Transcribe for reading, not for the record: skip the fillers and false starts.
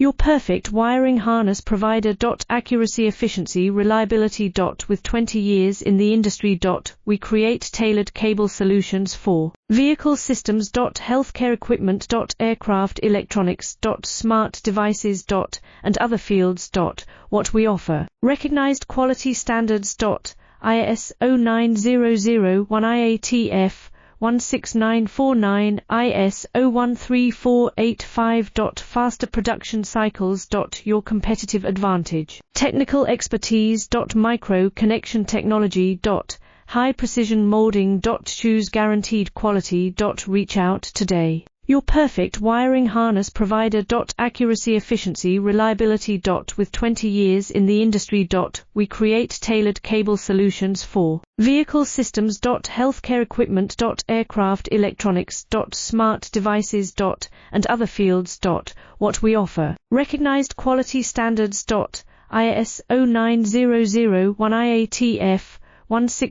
Your perfect wiring harness provider. Accuracy, efficiency, reliability. With 20 years in the industry. We create tailored cable solutions for vehicle systems. Healthcare equipment. Aircraft electronics. Smart devices. And other fields. What we offer. Recognized quality standards. ISO 9001 IATF 16949 ISO 13485. Faster production cycles. Your competitive advantage. Technical expertise. Micro connection technology. High precision molding. Choose guaranteed quality. Reach out today. Your perfect wiring harness provider. Accuracy, efficiency, reliability. With 20 years in the industry. We create tailored cable solutions for vehicle systems. Healthcare equipment. Aircraft electronics. Smart devices. And other fields. What we offer. Recognized quality standards. ISO 9001 IATF 16